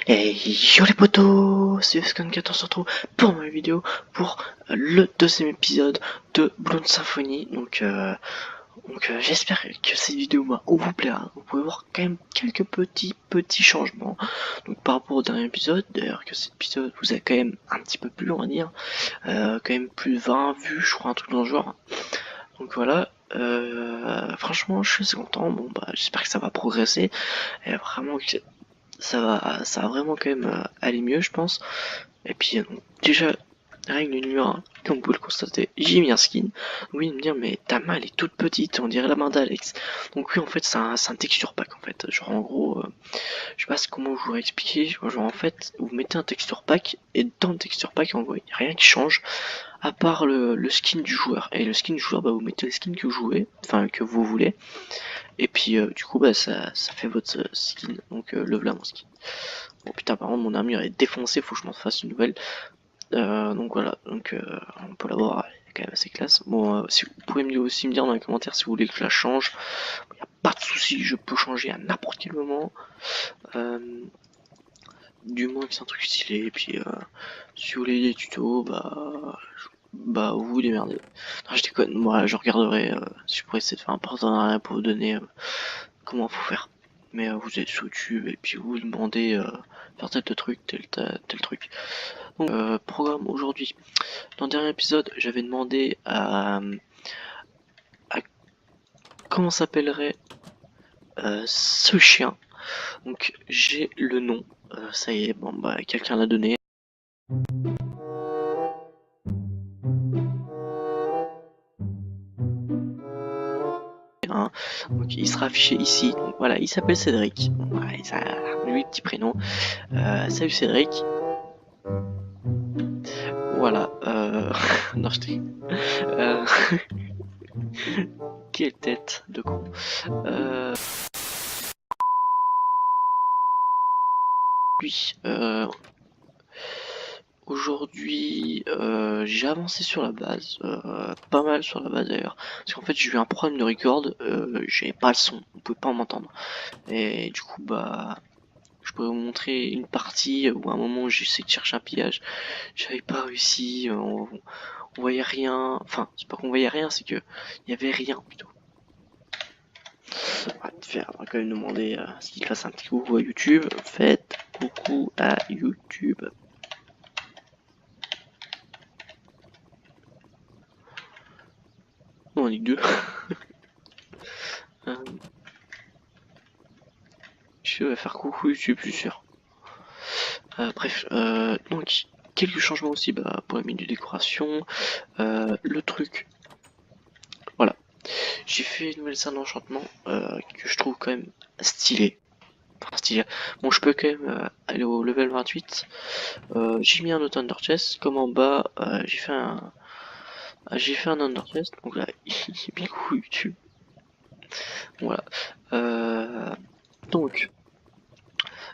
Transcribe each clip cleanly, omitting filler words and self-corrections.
Et yo les potos, c'est Scan14, on se retrouve pour ma vidéo pour le deuxième épisode de Bloons Symphony. J'espère que cette vidéo vous plaira. Vous pouvez voir quand même quelques petits changements. Donc par rapport au dernier épisode, d'ailleurs que cet épisode vous a quand même un petit peu plu, on va dire, quand même plus de 20 vues, je crois, un truc dans le genre. Donc voilà. Franchement je suis assez content. Bon bah j'espère que ça va progresser et vraiment que ça va vraiment quand même aller mieux, je pense. Et puis, déjà, règle numéro 1, comme vous pouvez le constater, j'ai mis un skin. Oui, me dire, mais ta main elle est toute petite, on dirait la main d'Alex. Donc, oui, en fait, c'est un texture pack en fait. Genre, en gros, je sais pas comment je voudrais expliquer. Genre, en fait, vous mettez un texture pack, et dans le texture pack, en gros, il n'y a rien qui change, à part le skin du joueur. Et le skin du joueur, bah, vous mettez le skin que vous jouez, enfin, que vous voulez. Et puis du coup bah ça fait votre skin, donc le voilà mon skin. Bon putain par contre mon armure est défoncée, faut que je m'en fasse une nouvelle. Donc voilà, donc on peut la voir, elle est quand même assez classe. Bon si vous pouvez aussi me dire dans les commentaires si vous voulez que je la change, y a pas de souci, je peux changer à n'importe quel moment. Du moins que c'est un truc stylé, et puis si vous voulez des tutos, bah vous vous démerdez. Non je déconne, moi je regarderai si je pourrais essayer de faire un partenariat pour vous donner comment faut faire. Mais vous êtes sur YouTube et puis vous vous demandez faire tel truc, tel truc. Donc programme aujourd'hui. Dans le dernier épisode, j'avais demandé à comment s'appellerait ce chien. Donc j'ai le nom. Ça y est, bon bah quelqu'un l'a donné. Hein. Donc il sera affiché ici. Donc voilà, il s'appelle Cédric. Bon, voilà, ça, lui petit prénom. Salut Cédric. Voilà. Non je t'ai. Quelle tête de con. Oui, aujourd'hui, j'ai avancé sur la base, pas mal sur la base d'ailleurs, parce qu'en fait j'ai eu un problème de record, j'avais pas le son, on pouvait pas m'entendre, et du coup bah je pourrais vous montrer une partie où à un moment j'ai essayé de chercher un pillage, j'avais pas réussi, on voyait rien, enfin c'est pas qu'on voyait rien, c'est que il y avait rien plutôt. On va quand même demander s'il fasse un petit coucou à YouTube, faites coucou à YouTube. On est que deux. Je vais faire coucou YouTube, je suis sûr. Bref, donc quelques changements aussi pour les menus de décoration. Le truc, voilà. J'ai fait une nouvelle salle d'enchantement que je trouve quand même stylée. Enfin, stylée. Bon, je peux quand même aller au level 28. J'ai mis un autre Under Chest. Comme en bas, j'ai fait un Under Chest. Donc là, il est bien coucou YouTube. Voilà. Donc,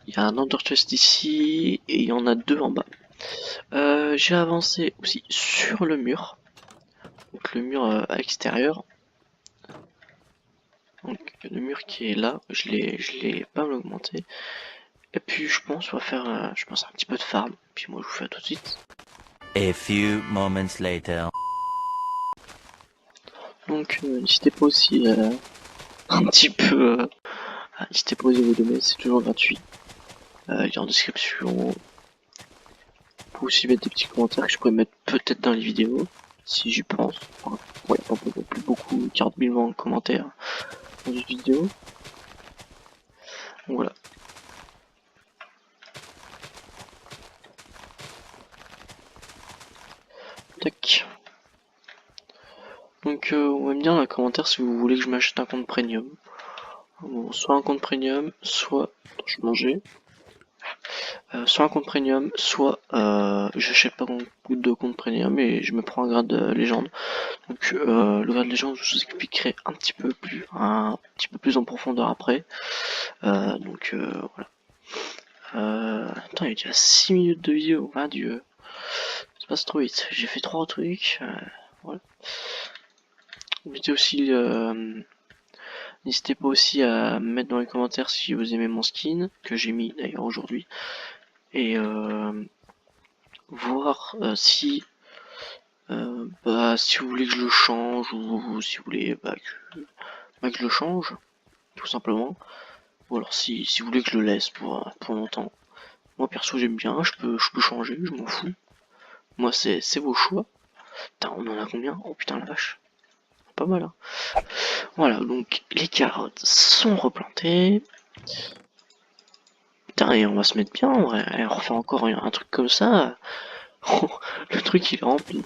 il y a un Under Chest ici et il y en a deux en bas. J'ai avancé aussi sur le mur, donc le mur à l'extérieur. Donc le mur qui est là, je l'ai pas mal augmenté. Et puis je pense on va faire, je pense un petit peu de farm. Puis moi je vous fais tout de suite. A few moments later. Donc n'hésitez pas aussi un petit peu, n'hésitez pas aussi à vous donner, c'est toujours gratuit. Il est en description. Vous pouvez aussi mettre des petits commentaires que je pourrais mettre peut-être dans les vidéos, si j'y pense. Enfin, ouais, pas plus beaucoup, 40 000 commentaires dans une vidéo. Donc voilà. Tac. Donc on va me dire dans les commentaires si vous voulez que je m'achète un compte premium. Bon, soit un compte premium, soit... Attends, je mangeais. Soit un compte premium, soit j'achète pas de compte premium et je me prends un grade de légende. Donc le grade de légende, je vous expliquerai un petit peu plus en profondeur après. Voilà. Attends, il y a déjà 6 minutes de vidéo, ah Dieu. Ça passe trop vite. J'ai fait 3 trucs. Voilà. Mettez aussi n'hésitez pas aussi à mettre dans les commentaires si vous aimez mon skin, que j'ai mis d'ailleurs aujourd'hui. et voir si si vous voulez que je le change ou si vous voulez que je le change tout simplement, ou alors si vous voulez que je le laisse pour longtemps. Moi perso j'aime bien, je peux changer, je m'en fous. Moi c'est vos choix. Putain, on en a combien? Oh putain la vache, pas mal hein. Voilà, donc les carottes sont replantées. Putain, et on va se mettre bien en vrai. Et on refait encore un truc comme ça. Le truc il est rempli.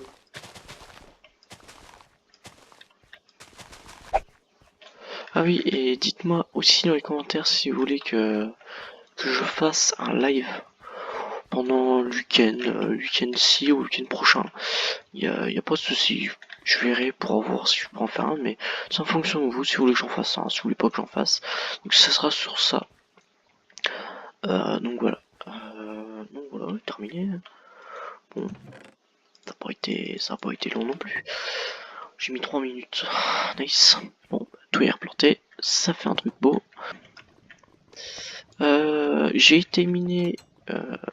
Ah oui, et dites-moi aussi dans les commentaires si vous voulez que je fasse un live pendant le week-end-ci ou le week-end prochain. Y a pas de souci. Je verrai pour voir si je peux en faire un, mais c'est en fonction de vous, si vous voulez que j'en fasse un, si vous voulez pas que j'en fasse. Donc ça sera sur ça. Donc voilà. Terminé. Bon, ça a pas été long non plus. J'ai mis 3 minutes. Nice. Bon, tout est replanté. Ça fait un truc beau. J'ai été miné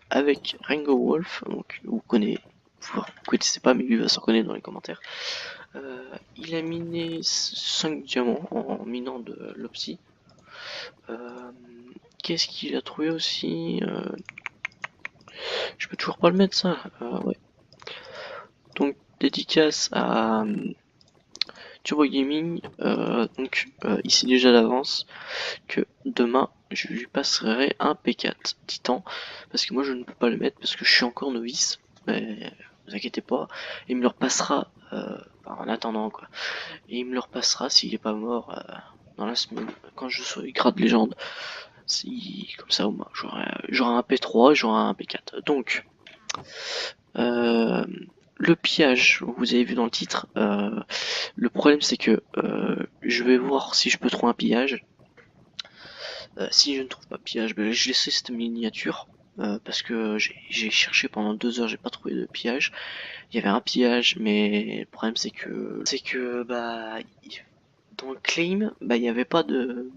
avec Rango Wolf. Donc vous connaissez pas, mais lui va s'en connaître dans les commentaires. Il a miné 5 diamants en minant de l'Opsy. Qu'est-ce qu'il a trouvé aussi Je peux toujours pas le mettre ça. Ouais. Donc dédicace à Turbo Gaming. Ici déjà d'avance que demain je lui passerai un P4 Titan parce que moi je ne peux pas le mettre parce que je suis encore novice. Mais vous inquiétez pas, il me le repassera en attendant quoi. Et il me le repassera s'il est pas mort dans la semaine quand je serai grade légende. Si comme ça au moins j'aurai un P3, j'aurai un P4. Donc le pillage, vous avez vu dans le titre, le problème c'est que je vais voir si je peux trouver un pillage. Si je ne trouve pas pillage, ben, je laisserai cette miniature. Parce que j'ai cherché pendant 2 heures, j'ai pas trouvé de pillage. Il y avait un pillage, mais le problème c'est que dans le claim, il y avait pas de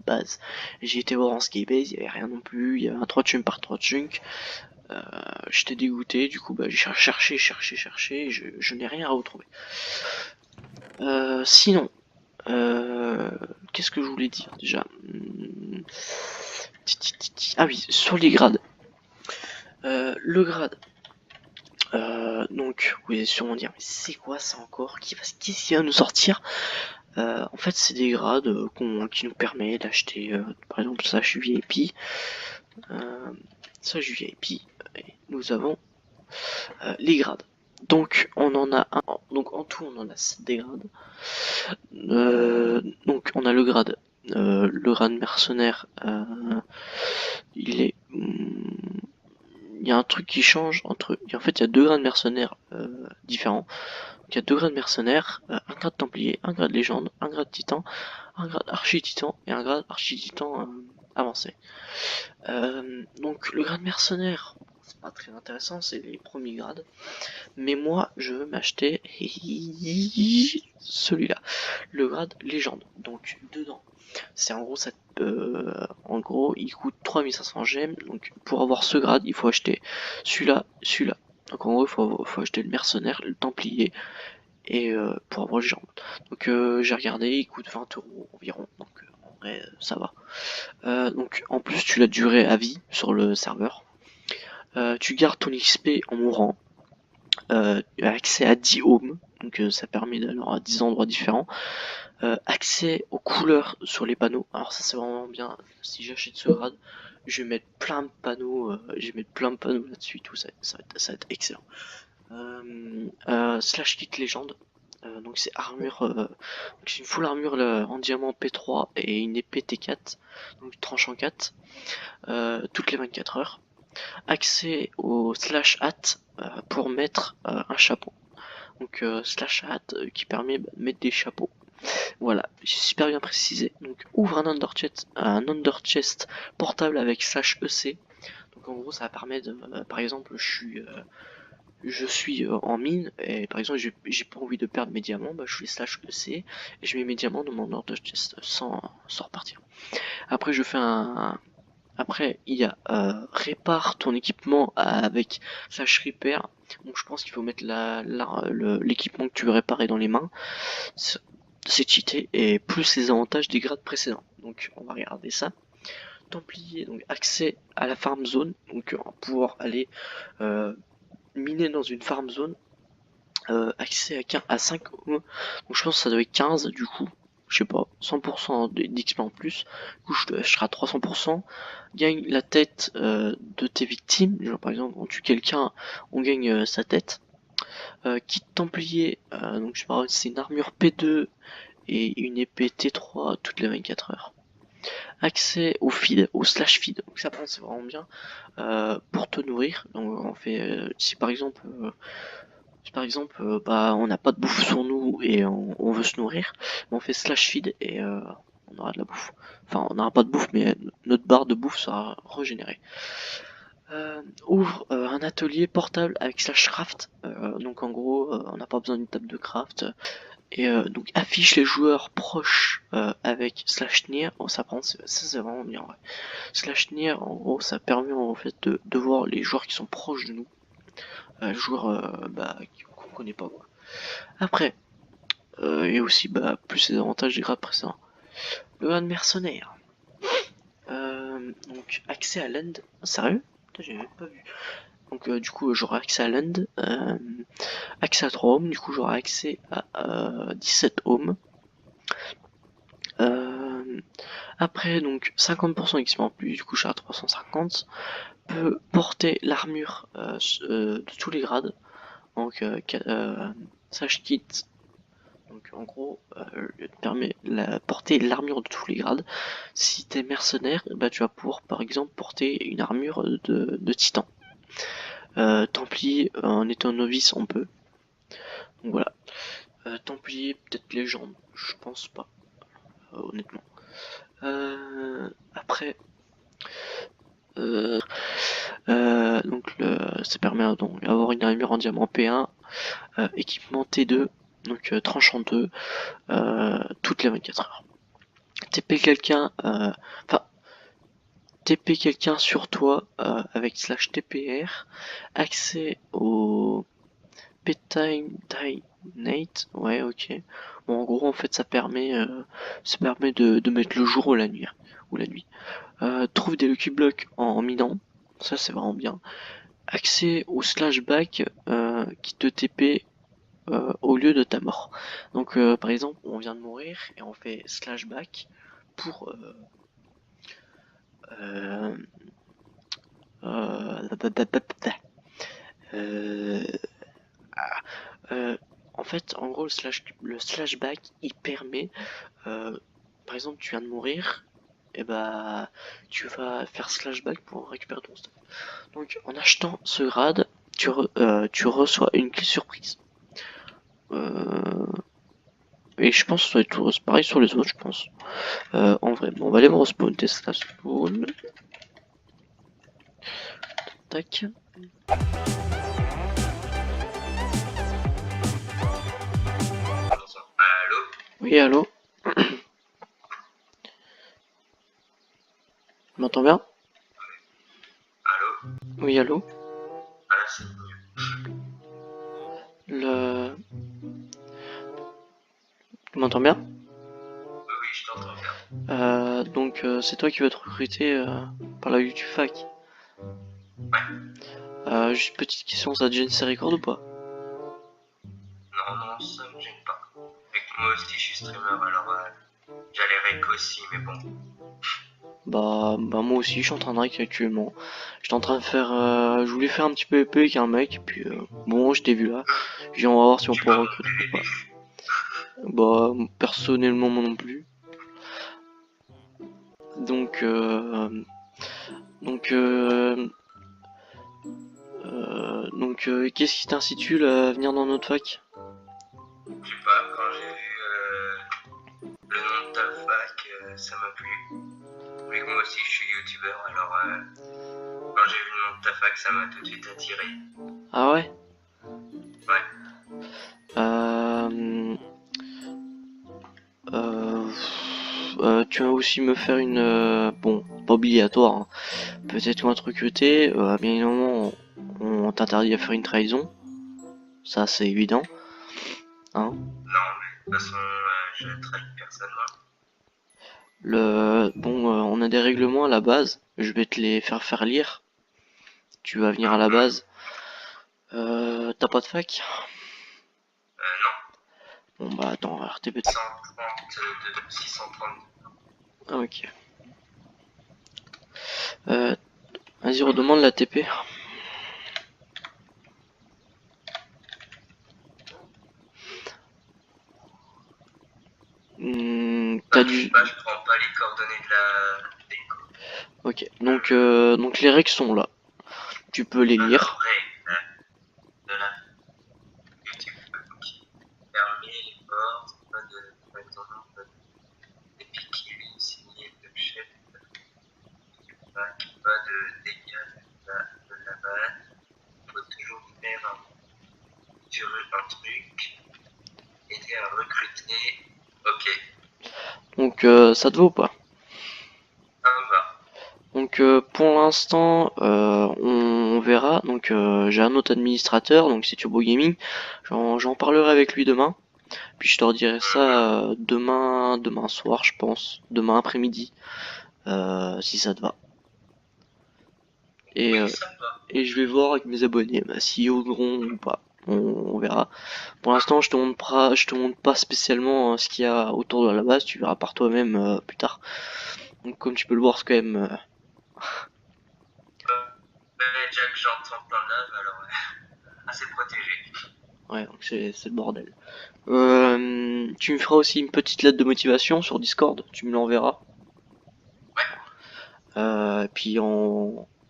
base. J'ai été voir en skybase, il y avait rien non plus. Il y avait un 3 chunk par 3 chunk. J'étais dégoûté, du coup j'ai cherché, je n'ai rien à retrouver. Sinon, qu'est-ce que je voulais dire déjà? Ah oui, sur les grades. Le grade. Donc, vous allez sûrement dire, mais c'est quoi ça encore? Qu'est-ce qui va nous sortir? En fait, c'est des grades qui nous permet d'acheter, par exemple, Slash VIP. Slash VIP, et nous avons les grades. Donc, on en a un. Donc, en tout, on en a 7 des grades. Donc, on a le grade mercenaire. Il est. Il y a un truc qui change entre. En fait, il y a 2 grades mercenaires différents. Donc, il y a 2 grades mercenaires, un grade templier, un grade légende, un grade titan, un grade archi-titan et un grade archi-titan avancé. Donc, le grade mercenaire, c'est pas très intéressant, c'est les premiers grades. Mais moi, je veux m'acheter celui-là, le grade légende. Donc, dedans, c'est en gros, il coûte 3500 gemmes. Donc, pour avoir ce grade, il faut acheter celui-là. Donc, en gros, il faut acheter le mercenaire, le templier, et pour avoir le légende. Donc, j'ai regardé, il coûte 20 € environ. Donc, en vrai, ça va. Donc, en plus, tu l'as durée à vie sur le serveur. Tu gardes ton XP en mourant. Accès à 10 homes, donc ça permet d'aller à 10 endroits différents. Accès aux couleurs sur les panneaux, alors ça c'est vraiment bien. Si j'achète ce grade, je vais mettre plein de panneaux, là-dessus, tout ça, ça va être excellent. Slash kit légende, donc c'est armure, c'est une full armure en diamant P3 et une épée T4, donc tranche en 4, toutes les 24 heures. Accès au slash hat pour mettre un chapeau. Donc slash hat qui permet de mettre des chapeaux. Voilà, j'ai super bien précisé. Donc ouvre un under chest portable avec slash EC. Donc en gros ça va permettre, par exemple je suis en mine et par exemple j'ai pas envie de perdre mes diamants, je fais slash EC et je mets mes diamants dans mon under chest sans repartir. Après je fais un Après, il y a répare ton équipement avec slash repair. Donc je pense qu'il faut mettre l'équipement que tu veux réparer dans les mains. C'est cheaté et plus les avantages des grades précédents. Donc on va regarder ça. Templier, donc accès à la farm zone. Donc on va pouvoir aller miner dans une farm zone. Accès à 5 donc je pense que ça doit être 15 du coup. Je sais pas, 100% d'XP en plus. Du coup je serai à 300%. Gagne la tête de tes victimes. Genre par exemple on tue quelqu'un, on gagne sa tête. Kit Templier, donc je parle c'est une armure P2 et une épée T3 toutes les 24 heures. Accès au feed, au slash feed, donc ça c'est vraiment bien pour te nourrir. Donc on fait si par exemple bah on n'a pas de bouffe sur nous et on veut se nourrir, on fait slash feed et on aura de la bouffe. Enfin on n'aura pas de bouffe mais notre barre de bouffe sera régénérée. Ouvre un atelier portable avec slash craft, donc en gros on n'a pas besoin d'une table de craft. Et donc affiche les joueurs proches avec slash near. Oh, ça c'est vraiment bien. Ouais. Slash near, en gros, ça permet en fait de voir les joueurs qui sont proches de nous, les joueurs qu'on connaît pas. Quoi. Après, et aussi plus les avantages des grades précédents. Le grade mercenaire. Donc accès à land. Sérieux? J'ai même pas vu. Donc du coup j'aurai accès à land, accès à 3 hommes, du coup j'aurai accès à 17 hommes. Après donc 50% XP en plus, du coup je suis à 350. Peut porter l'armure de tous les grades. Donc Sash Kit. Donc en gros permet porter l'armure de tous les grades. Si t'es mercenaire, bah tu vas pouvoir par exemple porter une armure de titan. Templier en étant novice on peut. Donc voilà. Templier peut-être légende, je pense pas. Honnêtement. Après, donc ça permet donc d'avoir une armure en diamant P1, équipement T2, donc tranchant 2, toutes les 24 heures. TP quelqu'un, TP quelqu'un sur toi avec slash TPR, accès au Bedtime Night, ouais ok. Bon en gros en fait ça permet de mettre le jour ou la nuit. Trouve des Lucky Blocks en minant, ça c'est vraiment bien. Accès au slashback qui te TP au lieu de ta mort. Donc par exemple on vient de mourir et on fait slashback pour euh, euh, euh, en fait en gros le slashback il permet par exemple tu viens de mourir et bah tu vas faire slashback pour récupérer ton stuff. Donc en achetant ce grade tu reçois une clé surprise. Et je pense que ça va être pareil sur les autres, je pense. En vrai, bon, on va aller voir au spawn, test la spawn. Tac. Allô? Oui, allô? Tu m'entends bien? Allô? Oui, allô? Ah là, c'est mieux. Le... Tu m'entends bien? Oui, oui, je t'entends bien. Donc, c'est toi qui vas te recruter par la YouTube Fac. Juste petite question, ça te gêne ces records ou pas? Non, non, ça me gêne pas. Et que moi aussi, je suis streamer, alors j'allais rec aussi, mais bon. Bah moi aussi, je suis en train de rec actuellement. J'étais en train de faire... je voulais faire un petit peu épée avec un mec, et puis bon, je t'ai vu là. J'ai dit, on va voir si on J'ai peut pas recruter compris ou les pas. débuts. Bah, personnellement, moi non plus. Donc, donc, qu'est-ce qui t'incite à venir dans notre fac? Je sais pas, quand j'ai vu le nom de ta fac, ça m'a plu. Vu que moi aussi, je suis youtubeur, alors quand j'ai vu le nom de ta fac, ça m'a tout de suite attiré. Ah ouais? Ouais. Euh, euh, tu vas aussi me faire une... bon, pas obligatoire, hein. Peut-être qu'on va te recruter, bien évidemment, on t'interdit à faire une trahison. Ça, c'est évident. Hein. Non, mais de toute façon, je trahis personne, moi. Bon, on a des règlements à la base. Je vais te les faire lire. Tu vas venir à la base. T'as pas de fac? Non, Bon bah attends, RTP. 632, 632. Ah ok. Vas-y, redemande la TP. T'as du... Bah, je prends pas les coordonnées de la déco. Ok, donc les règles sont là. Tu peux les lire. Alors, règle de la YouTube. Donc, fermer les portes, pas de maintenant, pas de piquer, signer de chef, pas de dégâts de la balle. Faut toujours faire sur un truc, aider à recruter. Ok, Donc ça te vaut pas. ça me va. Donc pour l'instant, on verra. Donc j'ai un autre administrateur, donc c'est Turbo Gaming. J'en parlerai avec lui demain. Puis je te redirai ça demain soir, je pense. Demain après-midi, si ça te va. Et, Oui, ça me va. et je vais voir avec mes abonnés s'ils oseront ou pas. On verra. Pour l'instant, je te montre pas spécialement ce qu'il y a autour de la base. Tu verras par toi-même plus tard. Donc comme tu peux le voir, c'est quand même... Déjà que j'entends plein de lave, alors assez protégé. ouais, donc c'est le bordel. Tu me feras aussi une petite lettre de motivation sur Discord. Tu me l'enverras. Puis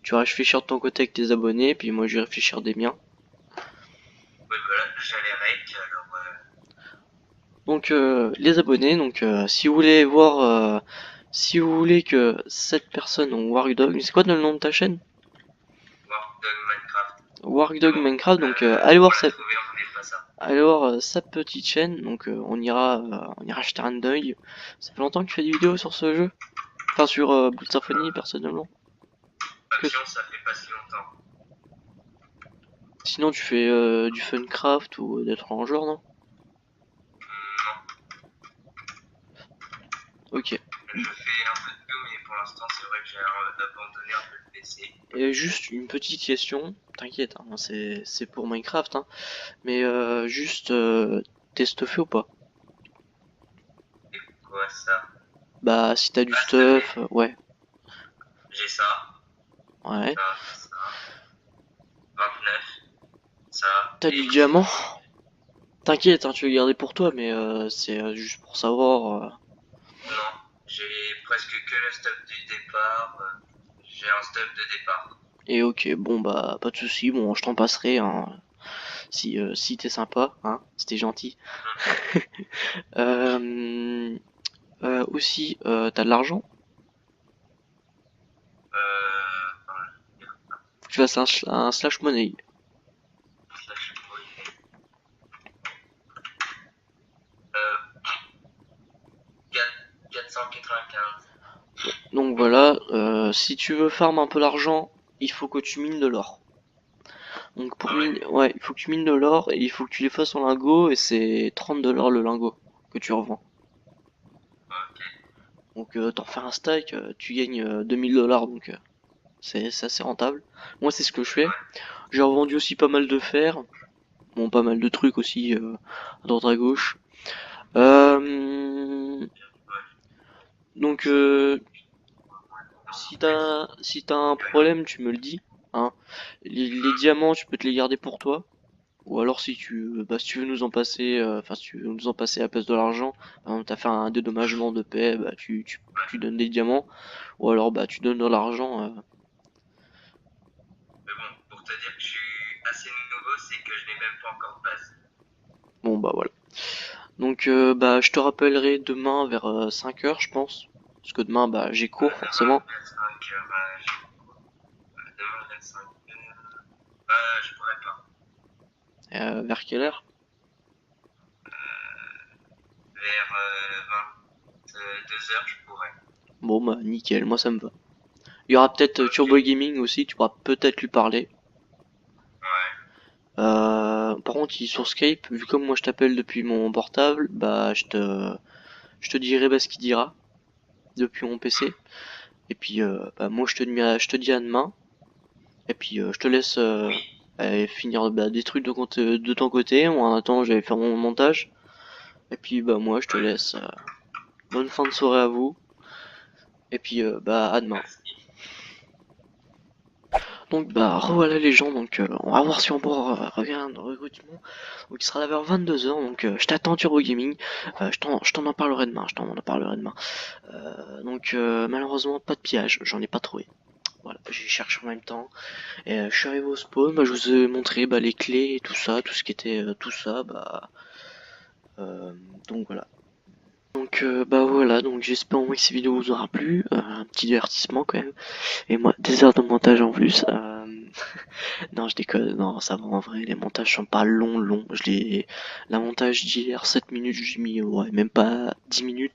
tu vas réfléchir de ton côté avec tes abonnés. Puis moi, je vais réfléchir des miens. Oui, voilà, j'allais rec, alors Donc les abonnés, donc si vous voulez voir, si vous voulez que cette personne, donc Wargdog, c'est quoi le nom de ta chaîne? Warpdog Minecraft. Wargdog Bon, Minecraft, donc pour la trouver, on n'est pas ça. allez voir sa petite chaîne, donc on ira jeter un œil. Ça fait longtemps que tu fais des vidéos sur ce jeu, enfin sur Blood Symphony personnellement. Que- Action, ça fait pas si longtemps. Sinon tu fais du Funcraft ou des trucs en genre, non? Non, Ok. je fais un peu de tout, mais pour l'instant, c'est vrai que j'ai abandonné un peu le PC. Et juste une petite question, t'inquiète, hein, c'est pour Minecraft, hein, mais juste t'es stuffé ou pas? Et quoi, ça? Bah si t'as du Ah, ça stuff, fait. ouais, J'ai ça, ouais. ça, 29, ça, T'as et du j'ai diamant? T'inquiète, hein, tu veux le garder pour toi, mais c'est juste pour savoir. non, j'ai presque que le stuff du départ. J'ai un stuff de départ. Et ok, bon bah pas de souci, bon je t'en passerai, hein, si t'es sympa, hein, si t'es gentil. Euh, aussi, t'as de l'argent? Faut que tu fasses un slash money. Slash money. Euh, 495. Donc voilà, si tu veux farm un peu l'argent, il faut que tu mines de l'or. Donc pour Ah ouais? miner, ouais, il faut que tu mines de l'or et il faut que tu les fasses en lingot et c'est 30 $ le lingot que tu revends. Ok. Donc t'en fais un stack, tu gagnes 2000 $ donc c'est assez rentable. Moi c'est ce que je fais. J'ai revendu aussi pas mal de fer, bon pas mal de trucs aussi à droite à gauche. Euh, donc si t'as un problème tu me le dis. Hein. Les diamants tu peux te les garder pour toi. Ou alors si tu veux nous en passer, enfin si tu veux nous en passer à la place de l'argent, par exemple, t'as fait un dédommagement de paix, bah tu donnes des diamants, ou alors bah tu donnes de l'argent. Mais bon, pour te dire que je suis assez nouveau, c'est que je n'ai même pas encore de base. Bon bah voilà. Donc bah je te rappellerai demain vers 5 heures je pense, parce que demain bah j'ai cours Demain forcément. vers 5h, demain vers 5h, je pourrais pas. Vers quelle heure? Vers 20. 2 heures, je pourrais. Bon bah nickel, moi ça me va. Il y aura peut-être Turbo Gaming aussi, tu pourras peut-être lui parler. Ouais. Par contre, il est sur Skype, vu comme moi je t'appelle depuis mon portable, bah je te dirai bah, ce qu'il dira depuis mon PC. Et puis bah, moi je te dis à demain. Et puis je te laisse aller finir bah, des trucs de ton côté. Moi en attendant j'allais faire mon montage. Et puis bah moi je te laisse. Bonne fin de soirée à vous. Et puis bah à demain. Merci. Donc bah revoilà les gens, donc on va voir si on pourra regarder un recrutement. Donc il sera là vers 22 h, donc je t'attends Turbo Gaming. Je t'en en parlerai demain, donc malheureusement pas de pillage, j'en ai pas trouvé. Voilà, j'ai cherché en même temps. Et je suis arrivé au spawn, bah, je vous ai montré bah, les clés et tout ça, tout ce qui était tout ça, bah donc voilà. Donc bah voilà, donc j'espère au moins que ces vidéos vous aura plu, un petit divertissement quand même. Et moi, des heures de montage en plus. Non, je déconne, non, ça va en vrai, les montages sont pas longs. La montage d'hier, 7 minutes, j'ai mis, ouais, même pas 10 minutes,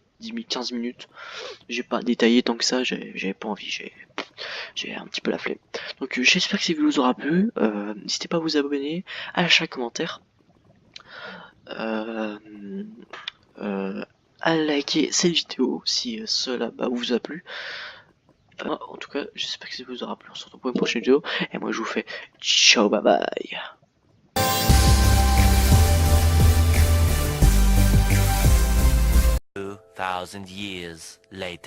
15 minutes. J'ai pas détaillé tant que ça, j'avais pas envie, j'ai un petit peu la flemme. Donc j'espère que ces vidéos vous aura plu. N'hésitez pas à vous abonner, à lâcher un commentaire. Euh, à liker cette vidéo si cela bah, vous a plu. En tout cas, j'espère que ça vous aura plu. On se retrouve pour une prochaine vidéo. Et moi, je vous fais ciao, bye bye. 2,000 years later.